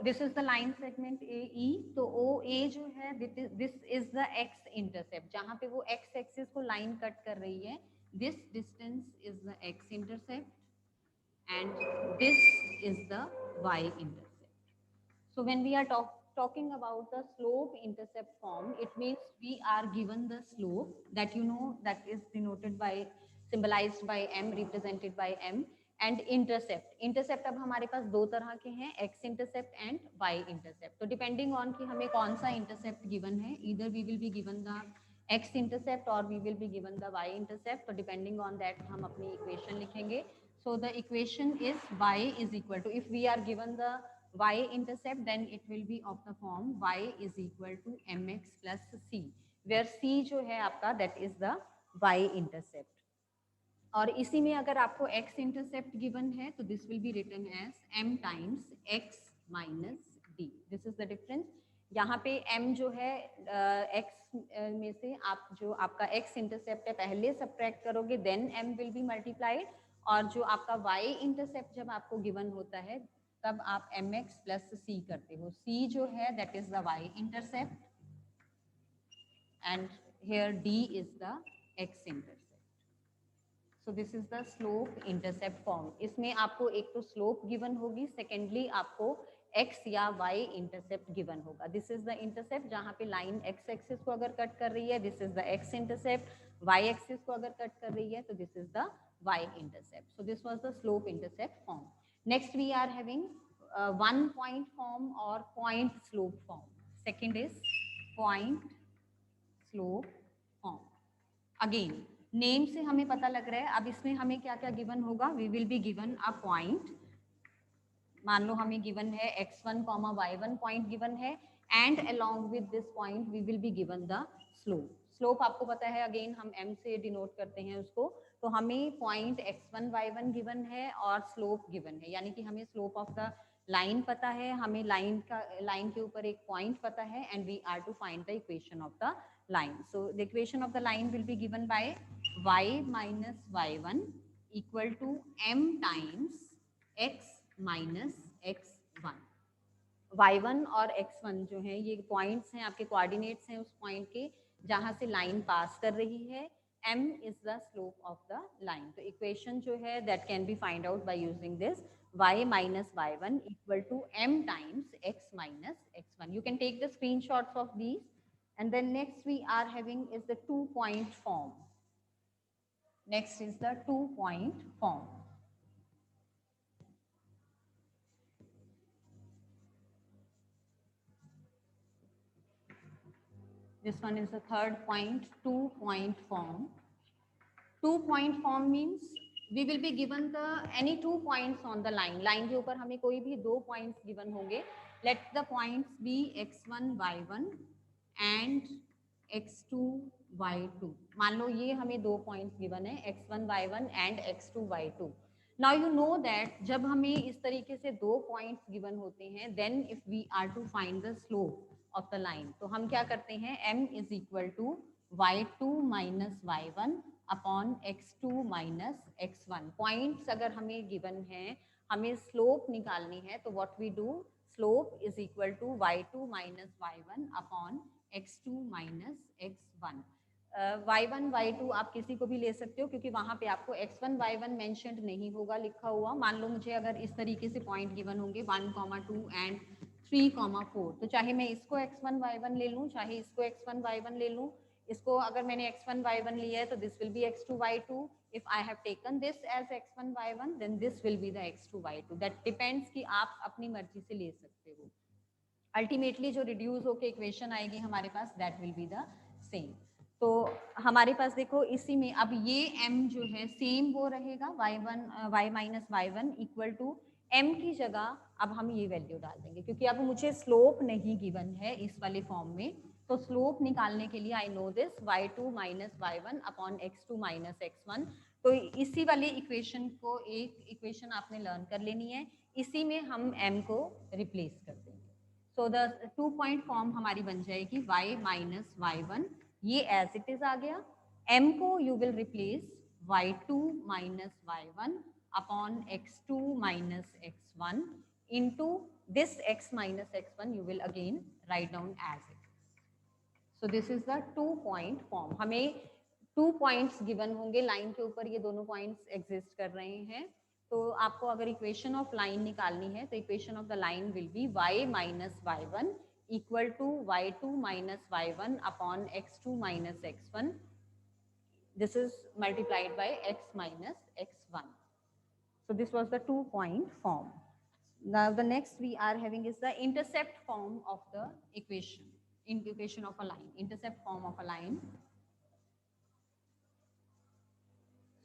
This is the line segment A E, तो O A जो है this is the x intercept, जहाँ पे वो एक्स एक्सिस को लाइन कट कर रही है, this distance is the x intercept and this is the y intercept. So when we are talking about the slope intercept form, it means we are given the slope that you know that is denoted by, symbolized by m, represented by m, and intercept. Intercept अब हमारे पास दो तरह के हैं, x intercept and y intercept. तो depending on कि हमें कौन सा intercept given है, either we will be given the x intercept or we will be given the y intercept. तो depending on that हम अपनी equation लिखेंगे. So the equation is y is equal to, if we are given the y intercept, then it will be of the form y is equal to mx plus c, where c जो है आपका that is the y intercept. और इसी में अगर आपको x intercept given है तो this will be written as m times x minus d. This is the difference. यहाँ पे m जो है x में से आप जो आपका x इंटरसेप्ट है पहले सब्ट्रैक्ट करोगे, then m will be multiplied, और जो आपका y इंटरसेप्ट जब आपको गिवन होता है तब आप mx प्लस c करते हो. c जो है that is the y intercept and here d is the x intercept. So this is the slope intercept form. इसमें आपको एक तो स्लोप गिवन होगी, सेकेंडली आपको x या y इंटरसेप्ट गिवन होगा. दिस इज द इंटरसेप्ट जहाँ पे लाइन x एक्सिस को अगर कट कर रही है, this is the x intercept. y axis को अगर कट कर रही है तो this is the y intercept. So this was the slope intercept form. Next we are having one point form और point slope form. Second is point slope form. Again name से हमें पता लग रहा है. अब इसमें हमें क्या क्या गिवन होगा, we will be given a point. मान लो हमें गिवन है x1, y1 पॉइंट गिवन है, and along with this point we will be given the slope. Slope आपको पता है, अगेन हम m से डिनोट करते हैं उसको. तो हमें पॉइंट x1 y1 गिवन है और स्लोप गिवन है, यानी कि हमें स्लोप ऑफ द लाइन पता है, हमें लाइन के ऊपर एक पॉइंट पता है, and we are to find the equation of the line. So the equation of the line will be given by y minus y1 equal to m times x minus x1. y1 और x1 जो है ये points हैं, आपके coordinates हैं उस point के जहाँ से लाइन पास कर रही है. m is the slope of the line. तो इक्वेशन जो है that can be find out by using this y minus y1 equal to m times x minus x1. You can take the screenshots of these. And then next we are having is the 2-point form. Next is the 2-point form. This one is the third point, 2-point form. 2-point form means we will be given the any 2 points on the line. Line के ऊपर हमें कोई भी 2 points given होंगे. Let the points be x1 y1 and x2 y2. मान लो ये हमें 2 points given है, x1 y1 and x2 y2. Now you know that जब हमें इस तरीके से 2 points given होते हैं, then if we are to find the slope of the line, तो हम क्या करते हैं, m is equal to y2 minus y1 upon x2 minus x1. Points अगर हमें गिवन है, हमें स्लोप निकालनी है, तो what we do, slope is equal to y2 minus y1 upon x2 minus x1. y1 y2 आप किसी को भी ले सकते हो, क्योंकि वहां पे आपको x1 y1 मेंशन्ड नहीं होगा लिखा हुआ. मान लो मुझे अगर इस तरीके से पॉइंट गिवन होंगे 1, 2 एंड 3, 4, तो चाहे मैं इसको x1 y1 ले लूँ, चाहे इसको x1 y1 ले लूँ. इसको अगर मैंने x1 y1 लिया है तो this will be x2 y2. If I have taken this as x1 y1 then this will be the x2 y2. That depends कि आप अपनी मर्जी से ले सकते हो. अल्टीमेटली जो रिड्यूस होके इक्वेशन आएगी हमारे पास, that will be the same. तो हमारे पास देखो इसी में अब ये m जो है सेम वो रहेगा, y minus y1 equal to m की जगह अब हम ये वैल्यू डाल देंगे, क्योंकि अब मुझे स्लोप नहीं गिवन है इस वाले फॉर्म में. तो स्लोप निकालने के लिए I know this y2 minus y1 upon x2 minus x1. तो इसी वाली इक्वेशन को एक इक्वेशन आपने लर्न कर लेनी है, इसी में हम m को रिप्लेस कर देंगे. सो द 2-point फॉर्म हमारी बन जाएगी y माइनस y1, ये एज इट इज आ गया. m को you will replace y2 minus y1 upon x2 minus x1 into this x minus x1 you will again write down as it. So this is the 2-point form. हमें 2 points given होंगे line के ऊपर, ये दोनों points exist कर रहे हैं. तो आपको अगर इक्वेशन ऑफ लाइन निकालनी है तो equation of the line will be y minus y1 equal to y2 minus y1 upon x2 minus x1. This is multiplied by x minus x1. So this was the 2-point form. Now the next we are having is the intercept form of the equation. Equation of a line, intercept form of a line.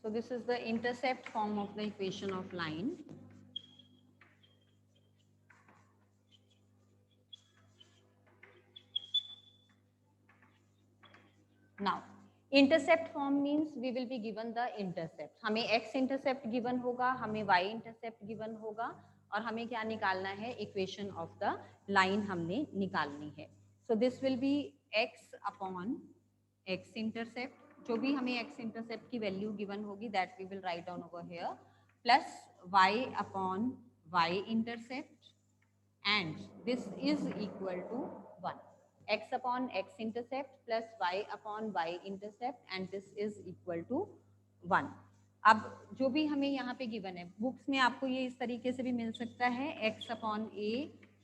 So this is the intercept form of the equation of line. Now intercept form means we will be given the intercept. हमें x intercept given होगा, हमें y intercept given होगा, और हमें क्या निकालना है, equation of the line हमने निकालनी है. So this will be x upon x intercept, जो भी हमें x इंटरसेप्ट की वैल्यू गिवन होगी that we will write down over here, plus y upon y intercept, and this is equal to 1. x upon x intercept plus y upon y intercept, and this is equal to 1. अब जो भी हमें यहाँ पे given है, books में आपको ये इस तरीके से भी मिल सकता है, x upon a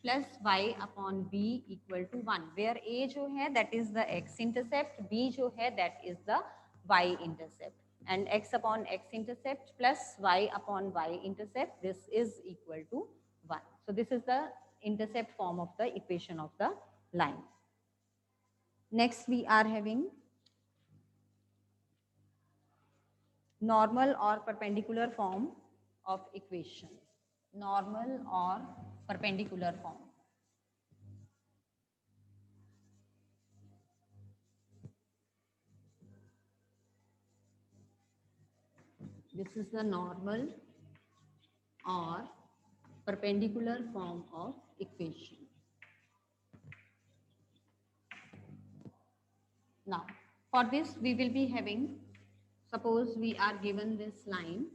plus y upon b equal to 1, where a जो है that is the x intercept, b जो है that is the y intercept, and x upon x intercept plus y upon y intercept, this is equal to 1. So this is the intercept form of the equation of the line. Next we are having normal or perpendicular form of equation. Normal or perpendicular form. This is the normal or perpendicular form of equation. Now, for this we will be having, suppose we are given this line.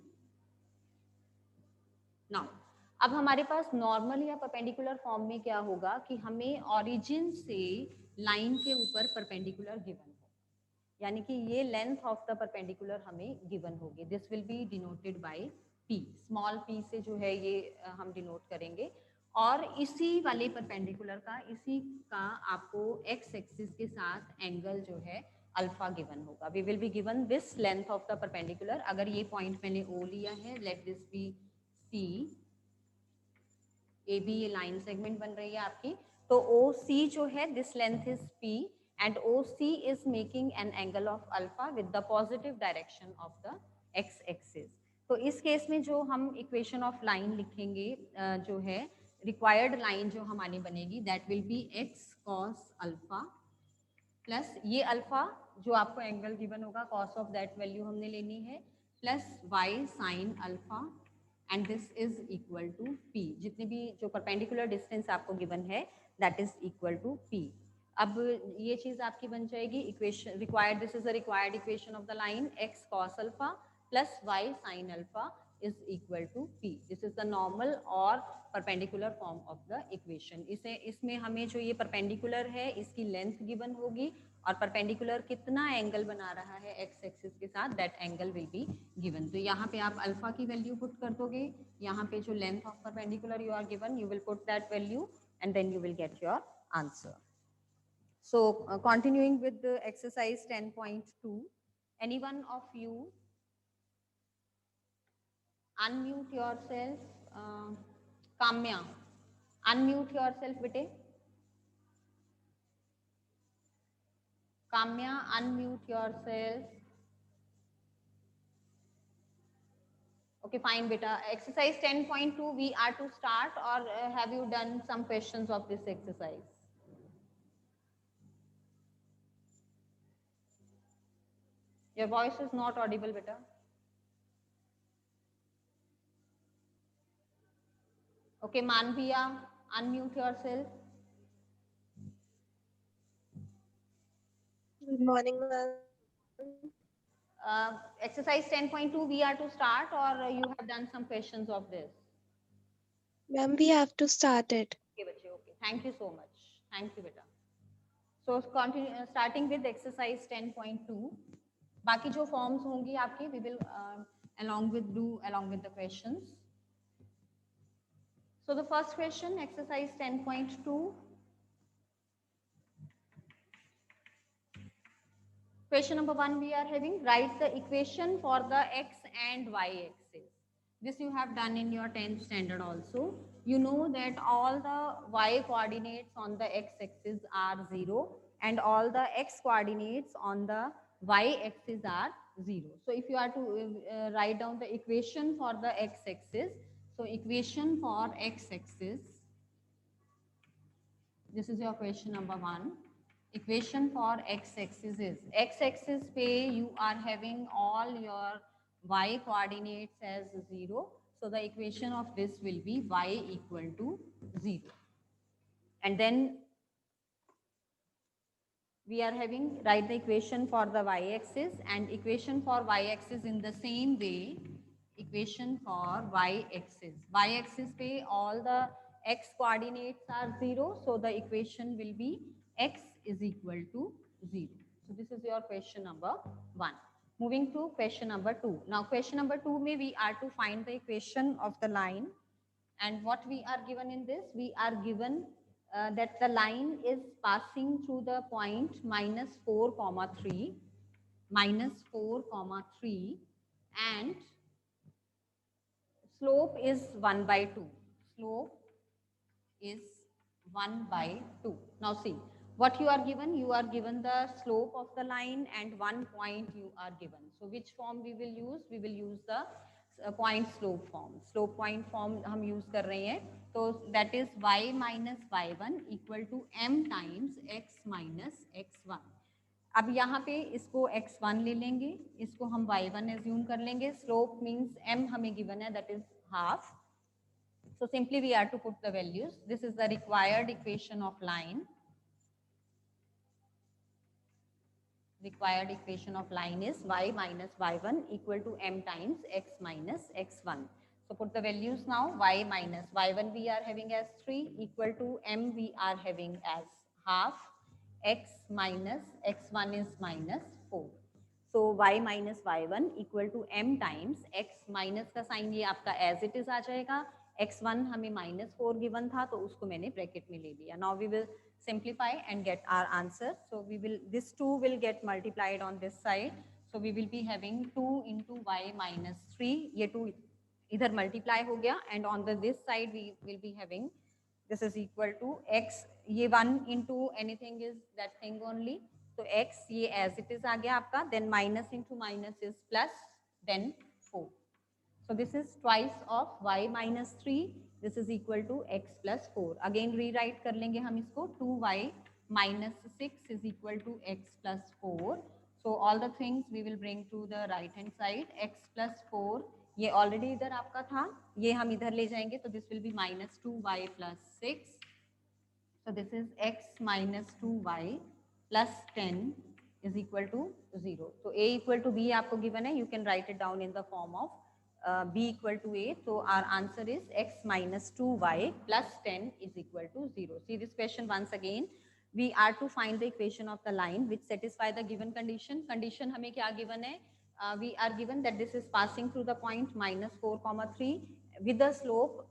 Now, अब हमारे पास normal या perpendicular form में क्या होगा कि हमें origin से line के ऊपर परपेंडिकुलर गिवन हो, यानी कि ये लेंथ ऑफ द परपेंडिकुलर हमें गिवन होगी. This will B denoted by p, small p से जो है ये हम डिनोट करेंगे, और इसी वाले परपेंडिकुलर का, इसी का आपको x एक्सिस के साथ एंगल जो है अल्फा गिवन होगा. We will be given this length of the perpendicular. अगर ये पॉइंट मैंने O लिया है, let this be C, AB ये लाइन सेगमेंट बन रही है आपकी, तो OC जो है this length is P, and OC is making an angle of alpha with the positive direction of the x axis. तो इस केस में जो हम इक्वेशन ऑफ लाइन लिखेंगे, जो है रिक्वायर्ड लाइन जो हमारी बनेगी, that will be x cos alpha plus ये अल्फा जो आपको एंगल गिवन होगा, कॉस ऑफ दैट वैल्यू हमने लेनी है, plus y sine alpha, and this is equal to p. जितने भी जो परपेंडिकुलर डिस्टेंस आपको गिवन है that is equal to p. अब ये चीज आपकी बन जाएगी equation required, this is the required equation of the line x cos alpha plus y sin alpha is equal to p. This is the normal or perpendicular form of the equation. इसमें हमें जो ये perpendicular है इसकी length given होगी, और perpendicular कितना angle बना रहा है x एक्सिस के साथ, that angle will be given. तो यहाँ पे आप अल्फा की वैल्यू पुट कर दोगे, यहाँ पे जो length of perpendicular you are given, you will put that value and then you will get your answer. So continuing with the exercise 10.2, anyone of you unmute yourself. Kamya, unmute yourself bete. Kamya, unmute yourself. Okay, fine beta. Exercise 10.2 we are to start, or have you done some questions of this exercise? Your voice is not audible beta. Okay, Manviya, unmute yourself. Good morning, ma'am. Exercise 10.2 we are to start, or you have done some questions of this? Ma'am, we have to start it. Okay बच्चे, okay, thank you so much, thank you बेटा। So continue starting with exercise 10.2। बाकी जो forms होंगी आपकी we will along with do along with the questions. So the first question, exercise 10.2. Question number 1 we are having, write the equation for the x and y axis. This you have done in your 10th standard also. You know that all the y coordinates on the x axis are 0 and all the x coordinates on the y axis are 0. So if you are to write down the equation for the x axis, so equation for x axis, this is your question number 1. Equation for x-axis is, x-axis पे you are having all your y coordinates as 0. So the equation of this will be y equal to 0. And then we are having, write the equation for the y-axis and equation for y-axis in the same way. Equation for y-axis. Y-axis पे all the x coordinates are 0. So the equation will be x is equal to 0. So this is your question number 1. Moving to question number 2. Now question number 2 may we are to find the equation of the line. And what we are given in this, we are given that the line is passing through the point minus 4 comma 3, minus 4 comma 3, and slope is 1 by 2. Slope is 1 by 2. Now see, what you are given the slope of the line and one point you are given. So which form we will use? We will use the point slope form. Slope point form हम use कर रहे हैं. तो that is y minus y1 equal to m times x minus x1. अब यहाँ पे इसको x1 ले लेंगे, इसको हम y1 एज्यूम कर लेंगे. स्लोप मीन्स m हमें गिवन है, that is half. So simply we are to put the values. This is the required equation of line. Required equation of line is y minus y1 equal to m times x minus x1. So put the values now. Y minus y1 we are having as 3 equal to m we are having as half. X minus x1 is minus 4. So y minus y1 equal to m times x minus का sign ये आपका as it is आ जाएगा. x1 हमें minus 4 given था तो उसको मैंने bracket में ले लिया. Now we will simplify and get our answer. So we will, this 2 will get multiplied on this side. So we will be having 2 into y minus 3. ये 2 इधर multiply हो गया and on the this side we will be having, this is equal to x, ये 1 into anything is that thing only. So x ये as it is आ गया आपका, then minus into minus is plus, then 4. So this is twice of y minus 3. This is equal to x plus 4. Again rewrite कर लेंगे हम इसको, 2y minus 6 is equal to x plus 4. So all the things we will bring to the right hand side. X plus 4 ये already इधर आपका था, ये हम इधर ले जाएंगे तो this will be minus 2y plus 6. So this is x minus 2y plus 10 is equal to 0. So a equal to b आपको given है, you can write it down in the form of b equal to a. So our answer is x minus 2y plus 10 is equal to 0. See this question once again. We are to find the equation of the line which satisfy the given condition. Condition हमें क्या given है? We are given that this is passing through the point minus 4 comma 3 with the slope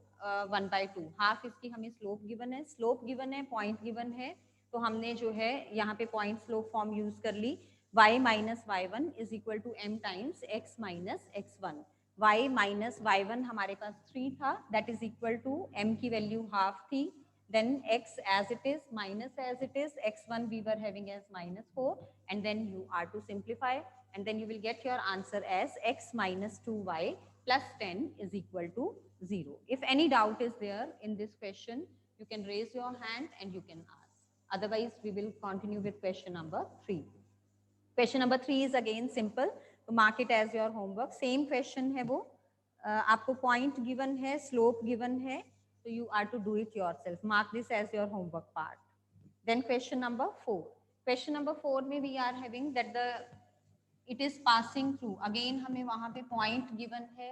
1 by 2. Half इसकी हमें slope given है, slope given है, point given है, तो हमने जो है यहाँ पे पॉइंट स्लोप फॉर्म यूज कर ली. y minus y1 is equal to m times x minus x1. y minus y1 हमारे पास 3 था, that is equal to m की वैल्यू हाफ थी, then x as it is minus as it is, x1 we were having as minus 4, and then you are to simplify and then you will get your answer as x minus 2y plus 10 is equal to 0. If any doubt is there in this question, you can raise your hand and you can ask. Otherwise, we will continue with question number 3. Question number 3 is again simple. So mark it as your homework. Same question है वो. आपको point given है, slope given है. So you are to do it yourself. Mark this as your homework part. Then question number 4. Question number 4 में we are having that the it is passing through. Again हमें वहाँ पे point given है.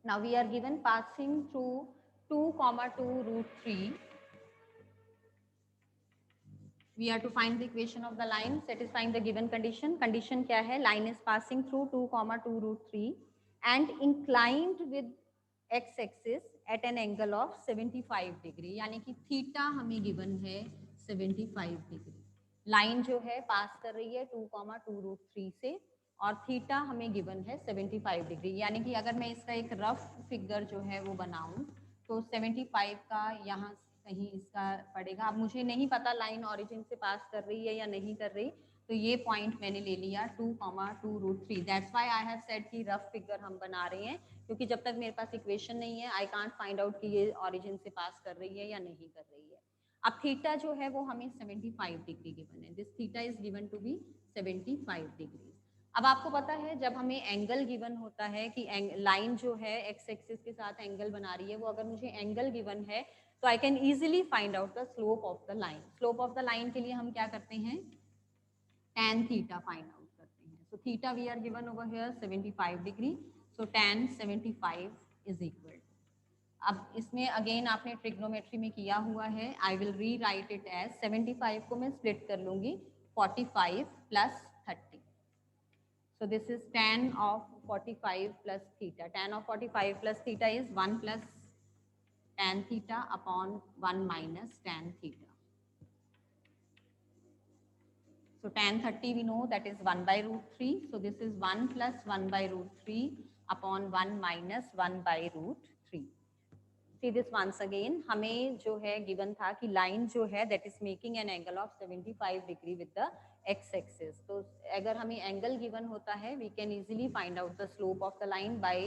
Now we are given passing through 2 comma 2 root 3. We are to find the equation of the line satisfying the given condition. Condition क्या है? Line is passing through 2 comma 2 root 3 and inclined with x axis at an angle of 75 degree. यानी कि theta हमें given है 75 degree. Line जो है पास कर रही है 2 comma 2 root 3 से और थीटा हमें गिवन है 75 डिग्री. यानी कि अगर मैं इसका एक रफ फिगर जो है वो बनाऊं तो 75 का यहाँ कहीं इसका पड़ेगा. अब मुझे नहीं पता लाइन ओरिजिन से पास कर रही है या नहीं कर रही, तो ये पॉइंट मैंने ले लिया 2 comma 2 root 3. That's why I have said कि रफ फिगर हम बना रहे हैं, क्योंकि जब तक मेरे पास इक्वेशन नहीं है आई कांट फाइंड आउट कि ये ओरिजिन से पास कर रही है या नहीं कर रही है. अब थीटा जो है वो हमें 75 डिग्री गिवन है. This theta is given to be 75 degree. अब आपको पता है जब हमें एंगल गिवन होता है कि लाइन जो है एक्स एक्सिस के साथ एंगल बना रही है, वो अगर मुझे एंगल गिवन है तो I can easily find out the slope of the line. Slope of the line के लिए हम क्या करते हैं? tan थीटा फाइंड आउट करते हैं. So theta we are given over here 75 degree. So tan 75 is equal. अब इसमें अगेन आपने ट्रिग्नोमेट्री में किया हुआ है. I will rewrite it as 75 को मैं स्प्लिट कर लूंगी 45 plus 30. So this is tan of 45 plus theta. Tan of 45 plus theta is 1 plus tan theta upon 1 minus tan theta. So tan 30 we know that is 1 by root 3. So this is 1 plus 1 by root 3 upon 1 minus 1 by root 3. See this once again. हमें जो है given था कि line जो है that is making an angle of 75 degree with the x axis. तो अगर हमें angle given होता है we can easily find out the slope of the line by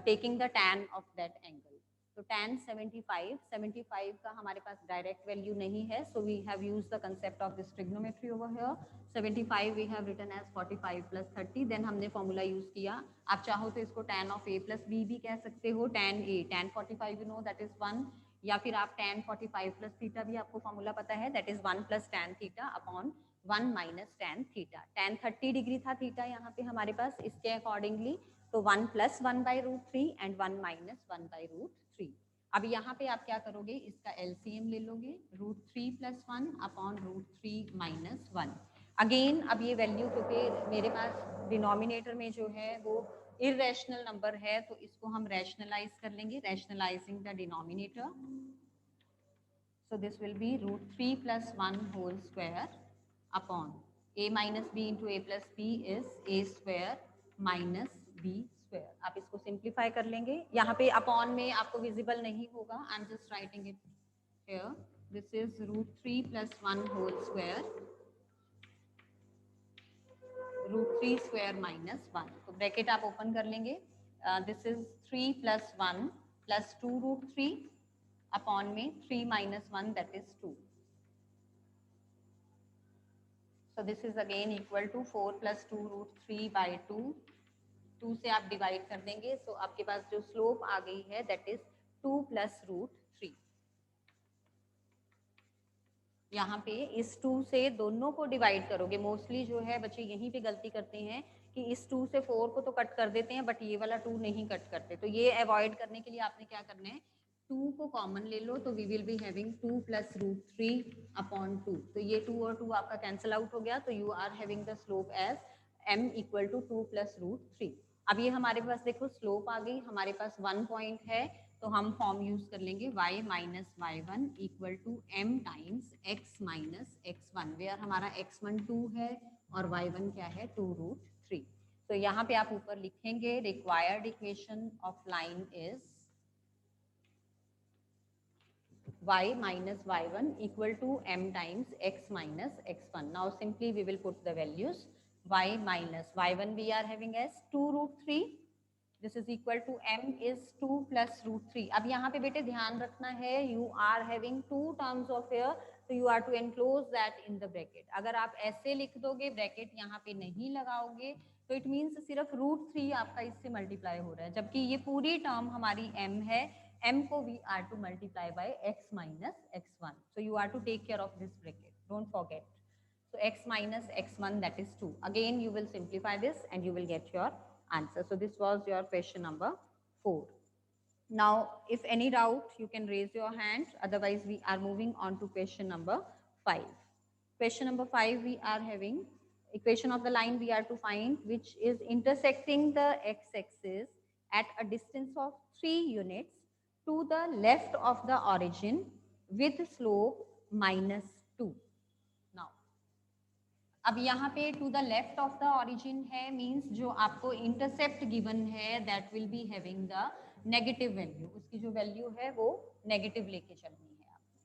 taking the tan of that angle. तो tan 75 का हमारे पास direct value नहीं है, so we have used the concept of this trigonometry over here. 75 we have written as 45 plus 30. then हमने formula use किया. आप चाहो तो इसको tan of a plus b भी कह सकते हो. tan a, tan 45 you know that is 1, या फिर आप tan 45 plus theta भी आपको फॉर्मूला पता है, that is 1 plus tan theta upon 1 minus tan theta. tan 30 degree था थीटा यहाँ पे हमारे पास, इसके अकॉर्डिंगली तो 1 plus 1 by root 3 and 1 minus 1 by root 3. अब यहाँ पे आप क्या करोगे? इसका LCM ले लोगे. Root 3 plus 1 upon root 3 minus 1. Again अब ये वैल्यू क्योंकि मेरे पास डिनोमिनेटर में जो है वो इरेशनल नंबर है, तो इसको हम रैशनलाइज कर लेंगे. Rationalising the denominator. So this will be root 3 plus 1 whole square upon a minus b into a plus b is a square minus b square. आप इसको सिंप्लीफाई कर लेंगे. यहाँ पे अपॉन में आपको विजिबल नहीं होगा. I am just writing it here. This is root 3 plus 1 whole square root 3 square minus 1. तो ब्रैकेट आप ओपन कर लेंगे. This is 3 plus 1 plus 2 root 3 upon में 3 minus 1 that is 2. So this is again equal to 4 plus 2 root 3 by 2. 2 से आप divide कर देंगे. सो आपके पास जो स्लोप आ गई है दैट इज 2 प्लस रूट 3. यहाँ पे इस 2 से दोनों को डिवाइड करोगे. मोस्टली जो है बच्चे यहीं पे गलती करते हैं कि इस 2 से 4 को तो कट कर देते हैं बट ये वाला 2 नहीं कट करते. तो ये अवॉइड करने के लिए आपने क्या करना है? 2 को कॉमन ले लो. तो we will be having 2 plus root 3 upon 2. तो ये 2 और 2 आपका कैंसिल आउट हो गया. तो you are having the slope as m equal to 2 plus root 3. अब ये हमारे पास देखो स्लोप आ गई. हमारे पास 1 पॉइंट है तो हम फॉर्म यूज कर लेंगे y minus y1 equal to m times x minus x1, where हमारा x1 2 है और y1 क्या है? 2 रूट 3. तो यहाँ पे आप ऊपर लिखेंगे required equation of line is y minus y1 equal to m times x minus x1. Now simply we will put the values. Y minus y1 we are having as 2 root 3. This is equal to m is 2 plus root 3. अब यहाँ पे बेटे ध्यान रखना है you are having two terms of here, so you are to enclose that in the bracket. अगर आप ऐसे लिख दोगे ब्रैकेट यहाँ पे नहीं लगाओगे तो इट मीन्स सिर्फ रूट 3 आपका इससे मल्टीप्लाई हो रहा है, जबकि ये पूरी टर्म हमारी m है. m को we are to multiply by x minus x1. So you are to take care of this bracket. Don't forget. So x minus x1 that is 2. Again you will simplify this and you will get your answer. So this was your question number 4. Now, if any doubt, you can raise your hand. Otherwise, we are moving on to question number 5. Question number 5, we are having equation of the line we are to find, which is intersecting the x-axis at a distance of 3 units to the left of the origin with slope -2. Now, अब यहाँ पे to the left of the origin है, means जो आपको intercept given है that will be having the negative value, उसकी जो value है वो नेगेटिव लेके चलनी है आपको।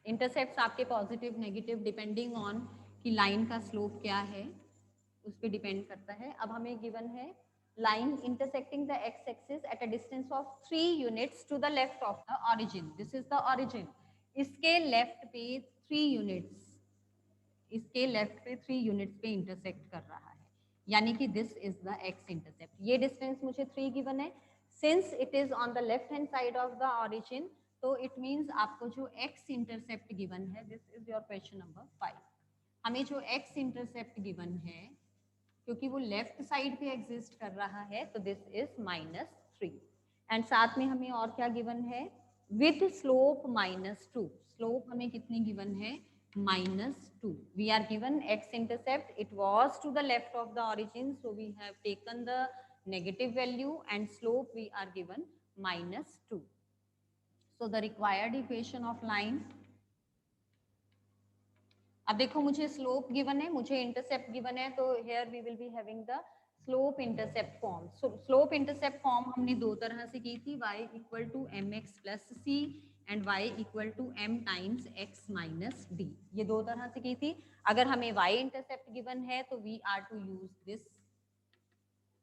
इंटरसेप्ट्स आपके पॉजिटिव नेगेटिव डिपेंडिंग ऑन कि लाइन का स्लोप क्या है उस पर डिपेंड करता है। अब हमें गिवन है line intersecting the x-axis at a distance of 3 units to the left of the origin. This is the origin. इसके लेफ्ट पे 3 यूनिट्स, इसके लेफ्ट पे 3 यूनिट्स पे इंटरसेक्ट कर रहा है, यानी कि this is the x intercept. ये डिस्टेंस मुझे 3 गिवन है, since it is on the left hand side of the origin, तो इट मींस आपको जो एक्स इंटरसेप्ट गिवन है, this is your question number 5। हमें जो एक्स इंटरसेप्ट गिवन है, क्योंकि वो लेफ्ट साइड पे एग्जिस्ट कर रहा है, तो दिस इज -3। एंड साथ में हमें और क्या गिवन है, विथ स्लोप -2। स्लोप हमें कितनी गिवन है, -2। We are given x intercept, it was to the left of the origin, so we have taken the negative value and slope we are given -2। So the required equation of line, अब देखो मुझे slope given है, मुझे intercept given है, तो here we will be having the slope intercept form. Slope intercept form हमने दो तरह से की थी, y equal to mx plus c and y equal to m times x minus d। ये दो तरह से की थी। अगर हमें y इंटरसेप्ट गिवन है तो we are to use this,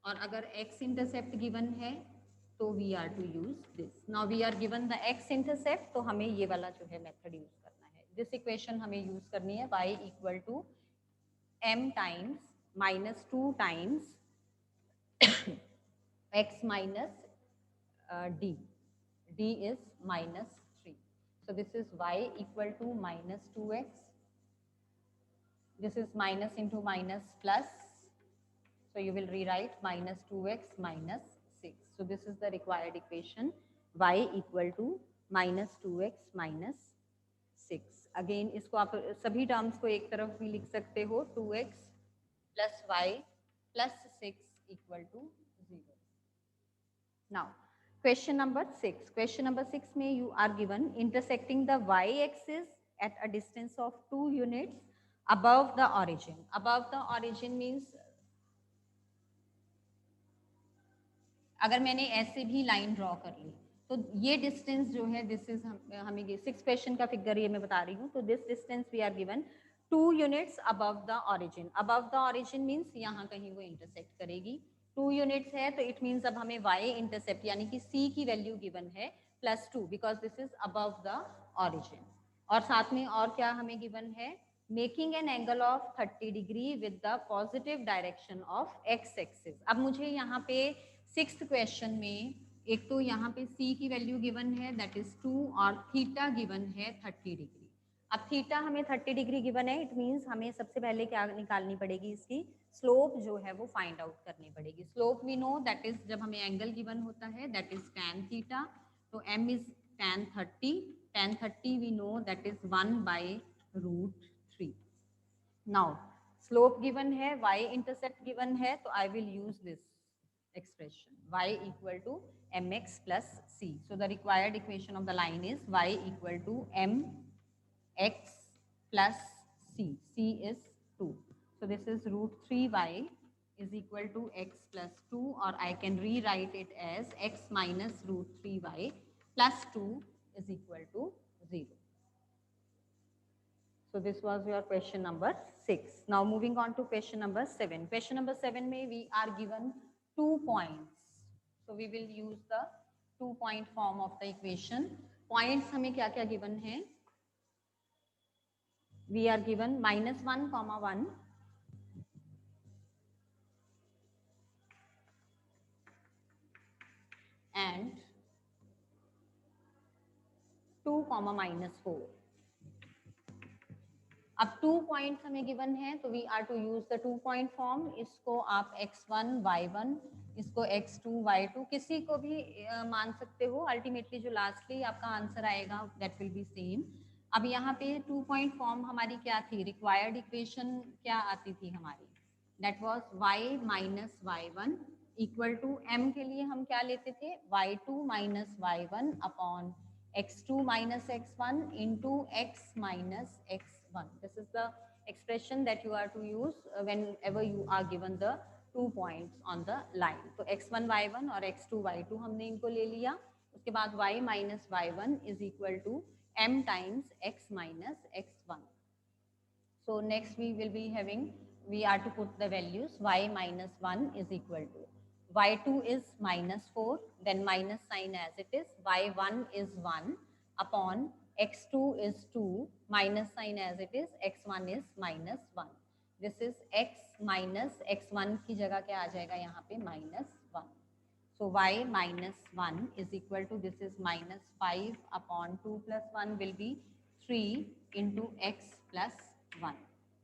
और अगर x इंटरसेप्ट गिवन है तो we are to use this. Now we are given the x intercept, तो हमें ये वाला जो है मेथड यूज करना है। दिस इक्वेशन हमें यूज करनी है, y equal to m times -2 times x minus d. d is -3. So this is y equal to -2x. This is minus into minus plus. So you will rewrite -2x minus 6. So this is the required equation, y equal to -2x minus 6. Again इसको आप सभी terms को एक तरफ भी लिख सकते हो, 2x plus y plus 6 equal to 0. Now, question number 6. Question number 6 में you are given intersecting the y-axis at a distance of 2 units above the origin. Above the origin means अगर मैंने ऐसे भी लाइन ड्रॉ कर ली, तो ये distance जो है, दिस इज हमें 6 क्वेश्चन का फिगर ये मैं बता रही हूँ, तो this distance we are given 2 units above the origin. Above the origin means यहाँ कहीं वो इंटरसेक्ट करेगी। 2 यूनिट्स है तो इट मीन्स अब हमें y इंटरसेप्ट यानी कि c की वैल्यू गिवन है +2, because this is above the origin. और साथ में और क्या हमें गिवन है, making an angle of 30 degree with the positive direction of x axis. अब मुझे यहाँ पे 6th क्वेश्चन में एक तो यहाँ पे c की वैल्यू गिवन है दैट इज 2, और थीटा गिवन है 30 डिग्री। अब थीटा हमें 30 डिग्री गिवन है, इट मींस हमें सबसे पहले क्या निकालनी पड़ेगी, इसकी स्लोप जो है वो फाइंड आउट करनी पड़ेगी। Slope we know that is, जब हमें एंगल गिवन होता है दैट इज tan थीटा, तो m is tan 30, tan 30 we know that is 1/√3। Now slope given है, y इंटरसेप्ट गिवन है, तो I will use this expression, y equal to mx plus c. So the required equation of the line is y equal to mx plus c. c is 2. So this is √3y is equal to x plus 2, or I can rewrite it as x minus √3y plus 2 is equal to 0. So this was your question number 6. Now moving on to question number 7. Question number 7 में we are given 2 points. So we will use the 2-point form of the equation. Points हमें क्या क्या given है? We are given -1, 1 and 2, -4. अब 2 points हमें given है तो we are to use the 2 point form. इसको आप x1 y1, इसको x2 y2 किसी को भी मान सकते हो. अल्टीमेटली जो लास्टली आपका आंसर आएगा दैट विल बी सेम. अब यहाँ पे 2 पॉइंट फॉर्म हमारी क्या थी, रिक्वायर्ड इक्वेशन क्या आती थी हमारी, that was y minus y1 equal to m के लिए हम क्या लेते थे, y2 minus y1 upon x2 minus x1 into x minus x1. This is the expression that you are to use whenever you are given the 2 points on the line. तो x1 y1 और x2 y2 हमने इनको ले लिया. उसके बाद y minus y1 is equal to m times x minus x1. So next we will be having, we are to put the values. Y minus 1 is equal to, y2 is minus 4, then minus sign as it is, y1 is 1 upon x2 is 2, minus sign as it is, x1 is minus 1. This is x minus x1 की जगह क्या आ जाएगा यहाँ पे minus 1. So y minus 1 is equal to, this is minus 5 upon 2 plus 1 will be 3 into x plus 1.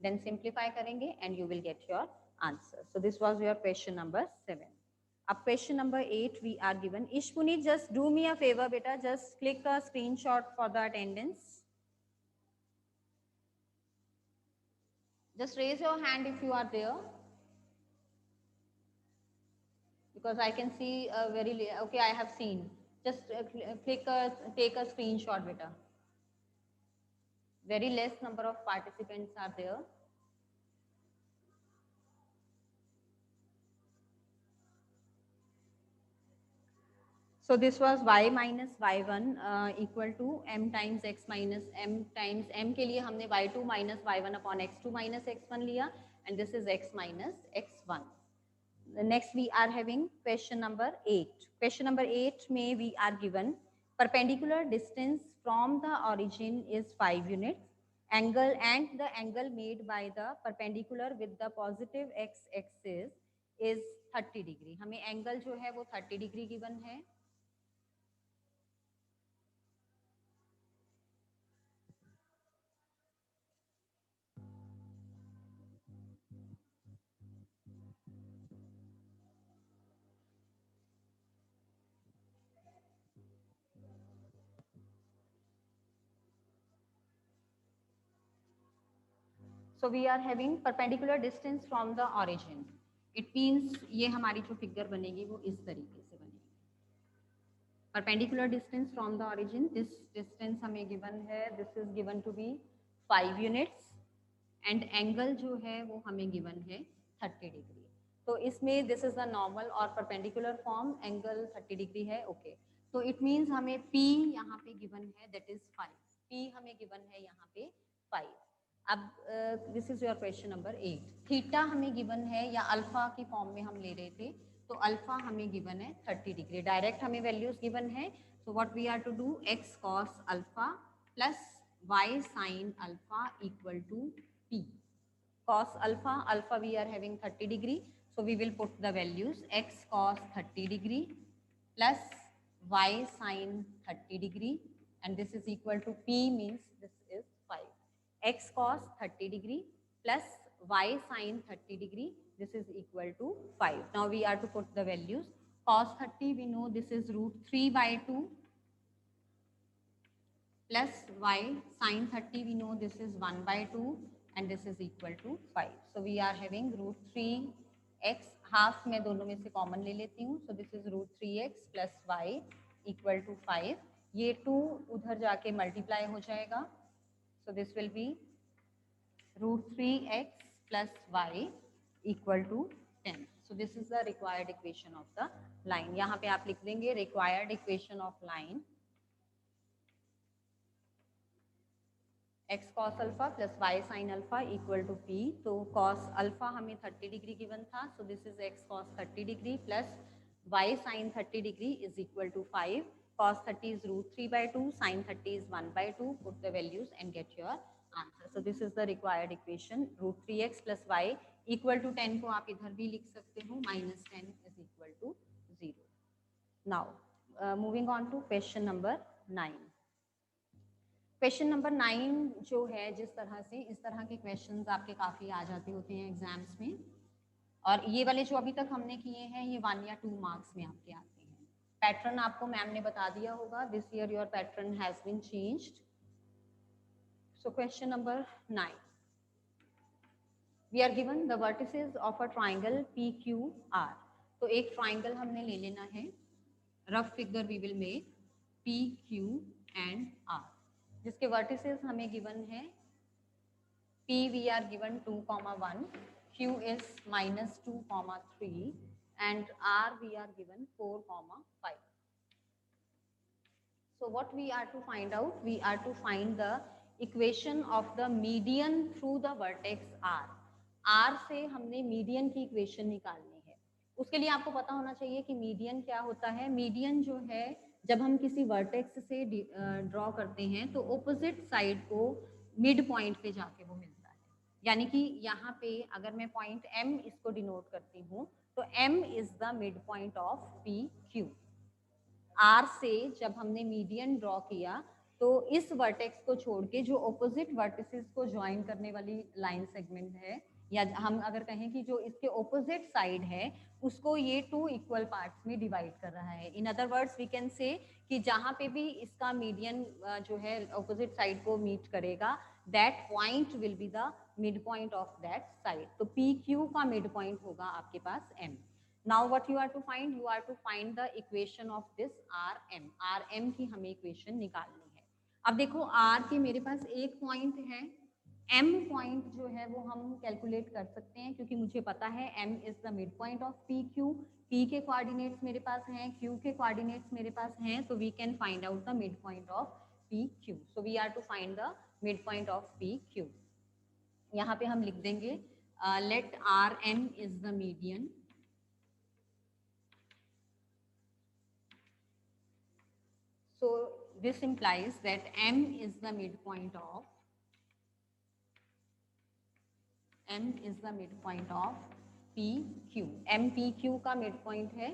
Then simplify करेंगे and you will get your answer. So this was your question number 7. Up question number 8 we are given. Ishpuni, just do me a favor beta, just click a screenshot for the attendance. Just raise your hand if you are there. Because I can see a very, okay, I have seen. Just take a screenshot beta. Very less number of participants are there. So this was y minus y1 equal to m times x minus m times m के लिए हमने y2 minus y1 upon x2 minus x1 लिया, and this is x minus x1. Next we are having question number 8. Question number 8 में we are given perpendicular distance from the origin is 5 units. Angle and the angle made by the perpendicular with the positive x axis is 30 degree. हमें angle जो है वो 30 degree given है. So we are having perpendicular distance from the origin. It means ये हमारी जो figure बनेगी वो इस तरीके से बनेगी. Perpendicular distance from the origin, this distance हमें given है, this is given to be 5 units, and angle जो है वो हमें given है 30 degree. तो इसमें this is the normal और perpendicular form, angle 30 degree है, okay. तो it means हमें P यहाँ पे given है, that is 5. P हमें given है यहाँ पे 5. अब this is your question number 8. Theta हमें गिवन है या अल्फा की फॉर्म में हम ले रहे थे, तो अल्फा हमें गिवन है 30 डिग्री. डायरेक्ट हमें वैल्यूज गिवन है. So what we are to do, x cos alpha plus y sine alpha equal to p. Cos alpha, alpha we are having 30 degree, so we will put the values x cos 30 degree plus y sine 30 degree, and this is equal to p means this is 5. X cos 30 degree plus y sin 30 degree, this is equal to 5. Now we are to put the values. Cos 30 we know this is root 3 by 2 plus y sin 30 we know this is 1 by 2 and this is equal to 5. So we are having root 3x, half में दोनों में से common ले लेती हूँ. So this is root 3x plus y equal to 5. ये 2 उधर जाके multiply हो जाएगा. So this will be root 3x plus y equal to 10. So this is the required equation of the line. यहाँ पे आप लिख देंगे required equation of line x cos alpha plus y sin alpha equal to p. तो cos alpha हमें 30 degree given था. So this is x cos 30 degree plus y sin 30 degree is equal to 5. Cos 30 is root 3 by 2, sin 30 is 1 by 2. Put the values and get your answer. So this is the required equation. Root 3x plus y equal to 10 को आप इधर भी लिख सकते हो. Minus 10 is equal to 0. Now moving on to question number 9. Question number 9 जो है, जिस तरह से इस तरह के क्वेश्चंस आपके काफ़ी आ जाते होते हैं एग्जाम्स में, और ये वाले जो अभी तक हमने किए हैं ये 1 या 2 मार्क्स में आपके आते हैं। पैटर्न आपको मैम ने बता दिया होगा, this year your pattern has been changed. So question number 9, we are given the vertices of a triangle PQR। तो एक ट्राइंगल हमने ले लेना है, rough figure we will make PQ and R, जिसके वर्टिसेस हमें गिवन है, P we are given 2,1, Q is -2,3 and R we are given 4,5. So what we are to find out? We are to find the equation of the median through the vertex R. R से हमने median की equation निकालनी है। उसके लिए आपको पता होना चाहिए कि मीडियन क्या होता है। मीडियन जो है, जब हम किसी वर्टेक्स से ड्रॉ करते हैं तो ऑपोजिट साइड को मिड पॉइंट पे जाके वो मिलता है। यानी कि यहाँ पे अगर मैं पॉइंट M इसको डिनोट करती हूँ तो M is the mid point of PQ। R से जब हमने मीडियन ड्रॉ किया तो इस वर्टेक्स को छोड़ के जो ऑपोजिट वर्टिसेस को ज्वाइन करने वाली लाइन सेगमेंट है, या हम अगर कहें कि जो इसके ऑपोजिट साइड है, उसको ये 2 इक्वल पार्ट्स में डिवाइड कर रहा है। In other words we can say कि जहाँ पे भी इसका मीडियन जो है ऑपोजिट साइड को मीट करेगा, that point will be the mid point of that side. तो PQ का मिड पॉइंट होगा आपके पास M। Now what you are to find? You are to find the equation of this RM. RM की हमें equation निकालनी है। अब देखो R के मेरे पास एक पॉइंट है, M पॉइंट जो है वो हम कैलकुलेट कर सकते हैं क्योंकि मुझे पता है M is the mid point of PQ। P के कोऑर्डिनेट्स मेरे पास हैं, Q के कोऑर्डिनेट्स मेरे पास हैं, तो we can find out the mid point of PQ। So we are to find the mid point of PQ। यहाँ पे हम लिख देंगे let RM is the median. So this implies that M is the midpoint of PQ. M PQ का midpoint है,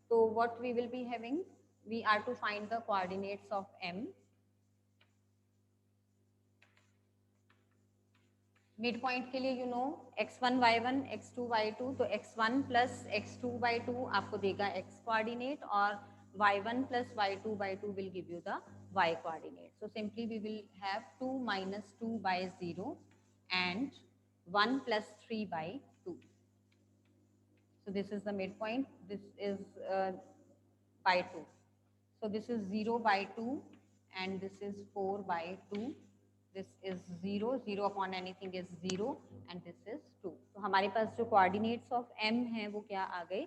तो what we will be having? We are to find the coordinates of M. midpoint के लिए you know x1 y1 x2 y2, तो x1 plus x2 by 2 आपको देगा x coordinate और y1 plus y2 by 2 will give you the y coordinate. So simply we will have 2 minus 2 by 0 and 1 plus 3 by 2. So this is the midpoint. This is by 2. So this is 0 by 2 and this is 4 by 2. This is 0, 0 upon anything is 0 and this is 2. तो हमारे पास जो coordinates of M हैं वो क्या आ गए?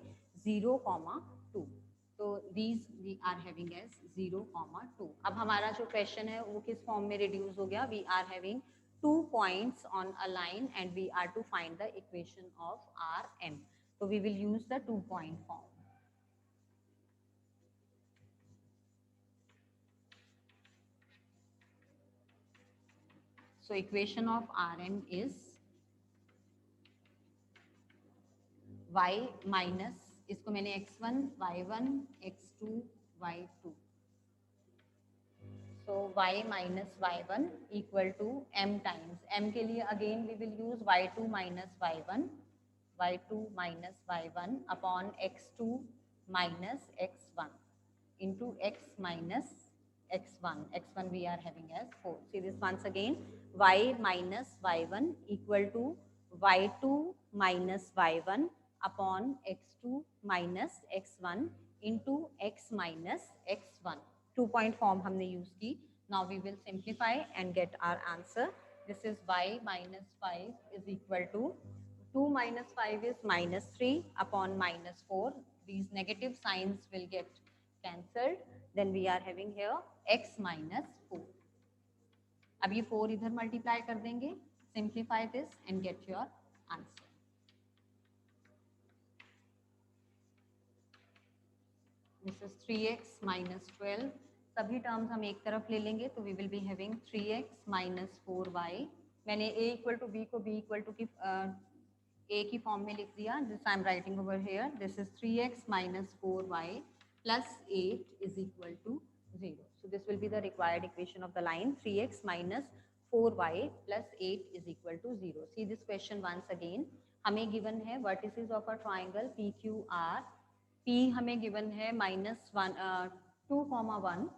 0, 2. तो these we are having as 0, 2. अब हमारा जो question है वो किस form में reduce हो गया? We are having 2 points on a line and we are to find the equation of RM. So we will use the 2-point form. So equation of RM is y minus, इसको मैंने x1 y1 x2 y2, so y minus y1 equal to m times, m के लिए again we will use y2 minus y1 upon x2 minus x1 into x minus x1. x1 we are having as 4. See this once again, y minus y1 equal to y2 minus y1 upon x2 minus x1 into x minus x1. 2-point form हमने use की. Now we will simplify and get our answer. This is y minus 5 is equal to 2 minus 5 is minus 3 upon minus 4. These negative signs will get cancelled. Then we are having here x minus 4. अब ये 4 इधर multiply कर देंगे. Simplify this and get your answer. This is 3x minus 12. सभी terms हम एक तरफ ले लेंगे तो we will be having 3x minus 4y. मैंने a equal to b को b equal to की a की फॉर्म में लिख दिया. This I am writing over here. This is 3x minus 4y plus 8 is equal to 0. So this will be the required equation of the line 3x minus 4y plus 8 is equal to 0. See this question once again. हमें given है vertices of a triangle PQR. P हमें given है -2,1,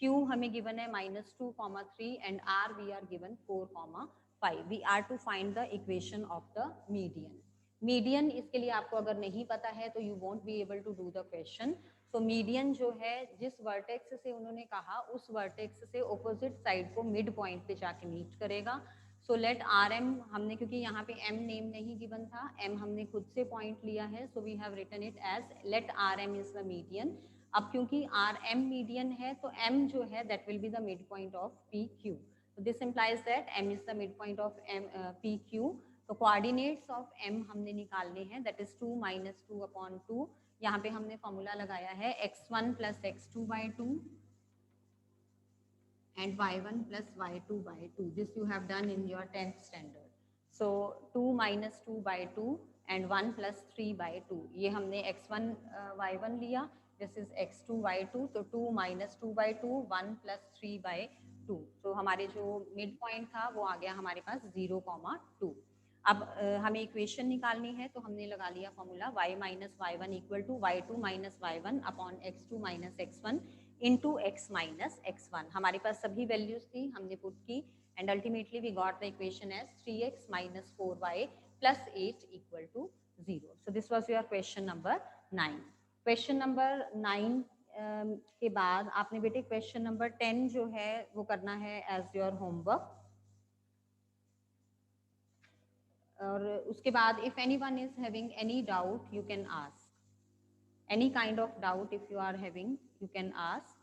Q हमें given है -2,3 and R we are given 4,5. We are to find the equation of the median. Median इसके लिए आपको अगर नहीं पता है तो you won't be able to do the question. So median जो है जिस वर्टेक्स से उन्होंने कहा उस वर्टेक्स से ऑपोजिट साइड को मिड पॉइंट पे जाके मीट करेगा. सो लेट आर एम हमने क्योंकि यहाँ पे एम नेम नहीं गिवन था, एम हमने खुद से पॉइंट लिया है, so we have written it as let R M is the median. अब क्योंकि आर एम मीडियन है तो एम जो है that will be the mid point of P Q. This implies that M is the mid point of M P Q. तो coordinates of m हमने निकालने हैं, दैट इज 2 माइनस 2 अपॉन 2. यहाँ पे हमने फॉर्मूला लगाया है x1 plus x2 by 2 and y1 plus y2 by 2. This you have done in your 10th standard. So 2 minus 2 by 2 and 1 plus 3 by 2. ये हमने x1 y1 लिया. This is x2 y2. तो 2 minus 2 by 2, 1 plus 3 by 2. So हमारे जो mid point था वो आ गया हमारे पास 0,2. अब हमें इक्वेशन निकालनी है तो हमने लगा लिया formula y minus y1 equal to y2 minus y1 upon x2 minus x1 into x minus x1. हमारे पास सभी वैल्यूज थी, हमने पुट की and ultimately we got the equation as 3x minus 4y plus 8 equal to 0. So this was your question number 9. Question number 9 के बाद आपने बेटे क्वेश्चन नंबर 10 जो है वो करना है एज योर होमवर्क. और उसके बाद if anyone is having any doubt you can ask. Any kind of doubt if you are having you can ask.